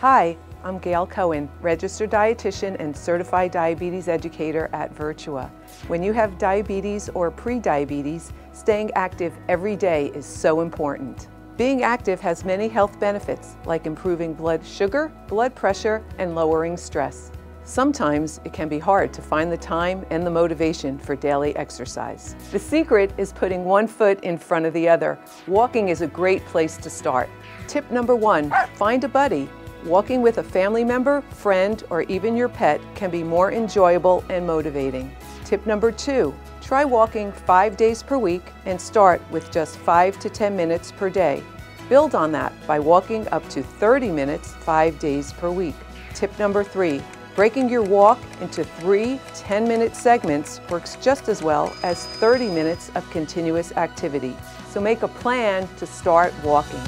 Hi, I'm Gail Cohen, registered dietitian and certified diabetes educator at Virtua. When you have diabetes or pre-diabetes, staying active every day is so important. Being active has many health benefits, like improving blood sugar, blood pressure, and lowering stress. Sometimes it can be hard to find the time and the motivation for daily exercise. The secret is putting one foot in front of the other. Walking is a great place to start. Tip number 1, find a buddy. Walking with a family member, friend, or even your pet can be more enjoyable and motivating. Tip number 2, try walking 5 days per week and start with just 5 to 10 minutes per day. Build on that by walking up to 30 minutes 5 days per week. Tip number 3, breaking your walk into 3 10-minute segments works just as well as 30 minutes of continuous activity. So make a plan to start walking.